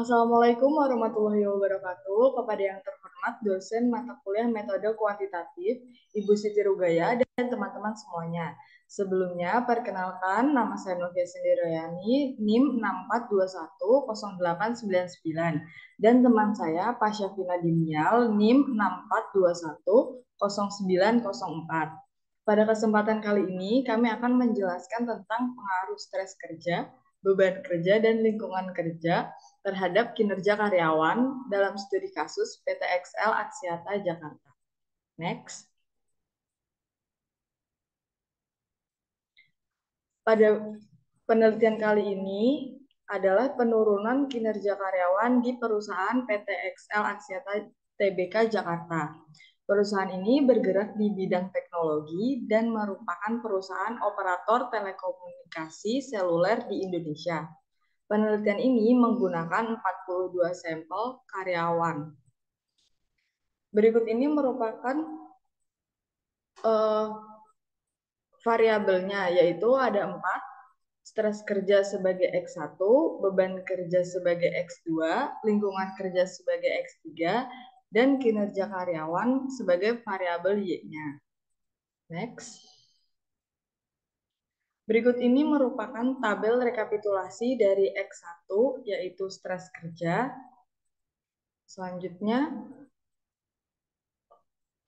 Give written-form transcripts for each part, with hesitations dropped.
Assalamualaikum warahmatullahi wabarakatuh. Kepada yang terhormat dosen mata kuliah metode kuantitatif, Ibu Siti Rugaya dan teman-teman semuanya. Sebelumnya, perkenalkan nama saya Novia Sendiroyani, NIM 64210899 dan teman saya Pasyafina Dimial, NIM 64210904. Pada kesempatan kali ini, kami akan menjelaskan tentang pengaruh stres kerja, beban kerja, dan lingkungan kerja terhadap kinerja karyawan dalam studi kasus PT XL Axiata Jakarta. Next. Pada penelitian kali ini adalah penurunan kinerja karyawan di perusahaan PT XL Axiata Tbk Jakarta. Perusahaan ini bergerak di bidang teknologi dan merupakan perusahaan operator telekomunikasi seluler di Indonesia. Penelitian ini menggunakan 42 sampel karyawan. Berikut ini merupakan variabelnya, yaitu ada 4, stres kerja sebagai X1, beban kerja sebagai X2, lingkungan kerja sebagai X3, dan kinerja karyawan sebagai variabel Y-nya. Next. Berikut ini merupakan tabel rekapitulasi dari X1, yaitu stres kerja. Selanjutnya,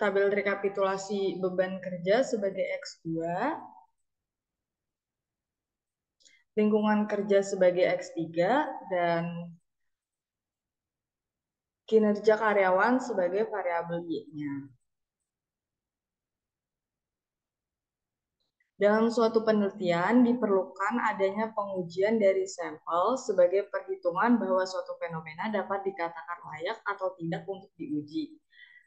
tabel rekapitulasi beban kerja sebagai X2, lingkungan kerja sebagai X3, dan kinerja karyawan sebagai variabel Y-nya. Dalam suatu penelitian, diperlukan adanya pengujian dari sampel sebagai perhitungan bahwa suatu fenomena dapat dikatakan layak atau tidak untuk diuji.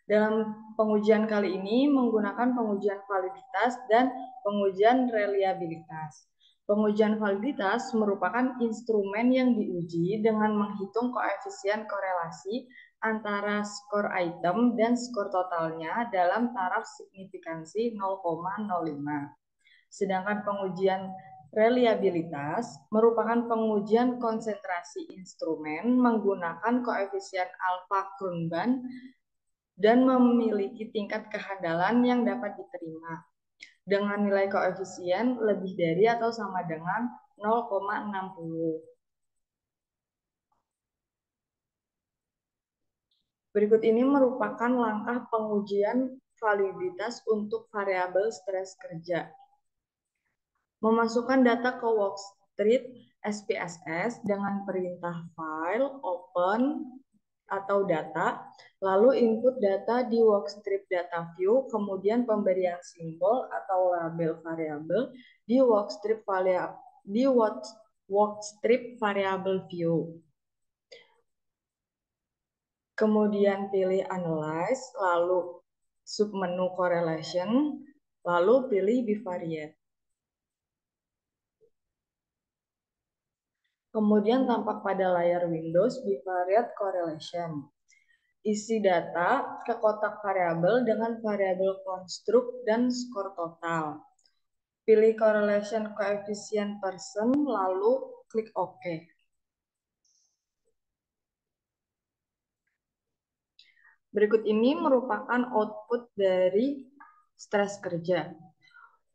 Dalam pengujian kali ini menggunakan pengujian validitas dan pengujian reliabilitas. Pengujian validitas merupakan instrumen yang diuji dengan menghitung koefisien korelasi antara skor item dan skor totalnya dalam taraf signifikansi 0,05. Sedangkan pengujian reliabilitas merupakan pengujian konsentrasi instrumen menggunakan koefisien alfa Krumbach dan memiliki tingkat kehandalan yang dapat diterima dengan nilai koefisien lebih dari atau sama dengan 0,60. Berikut ini merupakan langkah pengujian validitas untuk variabel stres kerja. Memasukkan data ke worksheet SPSS dengan perintah file, open, atau data, lalu input data di worksheet data view, kemudian pemberian simbol atau label variabel di worksheet variable view. Kemudian pilih analyze, lalu submenu correlation, lalu pilih bivariate. Kemudian tampak pada layar Windows bivariate correlation. Isi data ke kotak variabel dengan variabel konstruk dan skor total. Pilih correlation coefficient percent, lalu klik OK. Berikut ini merupakan output dari stres kerja.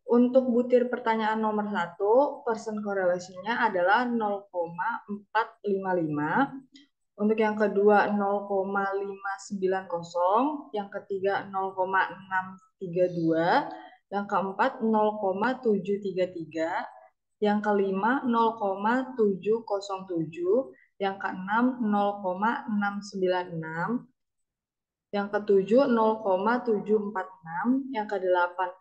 Untuk butir pertanyaan nomor 1, percent correlation-nya adalah 0,455. Untuk yang kedua 0,590, yang ketiga 0,632, yang keempat 0,733, yang kelima 0,707, yang keenam 0,696, yang ketujuh 0,746, yang kedelapan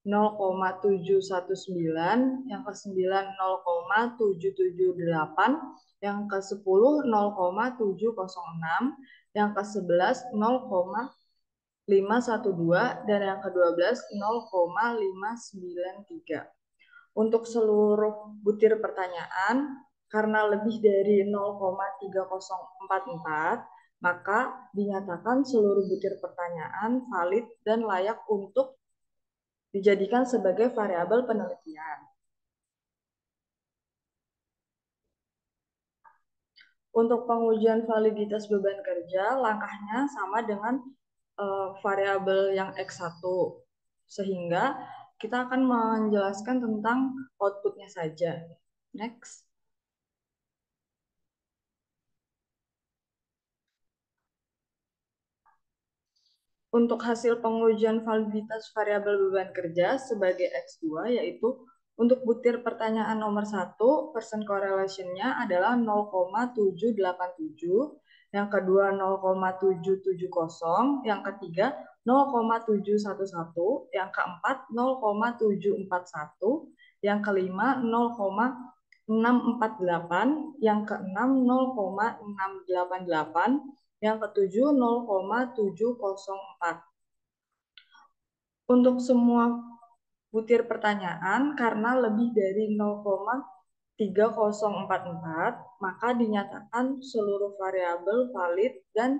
0,719, yang ke-9 0,778, yang ke-10 0,706, yang ke-11 0,512, dan yang ke-12 0,593. Untuk seluruh butir pertanyaan, karena lebih dari 0,3044, maka dinyatakan seluruh butir pertanyaan valid dan layak untuk dijadikan sebagai variabel penelitian. Untuk pengujian validitas beban kerja, langkahnya sama dengan variabel yang X1. Sehingga kita akan menjelaskan tentang outputnya saja. Next. Untuk hasil pengujian validitas variabel beban kerja sebagai X2, yaitu untuk butir pertanyaan nomor 1, percent correlation-nya adalah 0,787, yang kedua 0,770, yang ketiga 0,711, yang keempat 0,741, yang kelima 0,648, yang keenam 0,688, yang ketujuh 0,704. Untuk semua butir pertanyaan, karena lebih dari 0,3044, maka dinyatakan seluruh variabel valid dan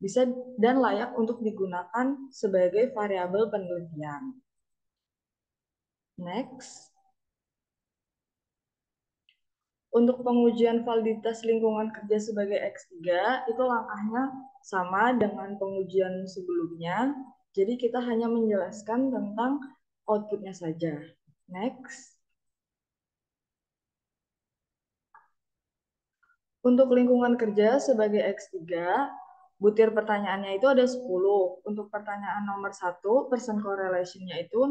bisa dan layak untuk digunakan sebagai variabel penelitian. Next. Untuk pengujian validitas lingkungan kerja sebagai X3, itu langkahnya sama dengan pengujian sebelumnya. Jadi kita hanya menjelaskan tentang outputnya saja. Next. Untuk lingkungan kerja sebagai X3, butir pertanyaannya itu ada 10. Untuk pertanyaan nomor 1, percent correlation-nya itu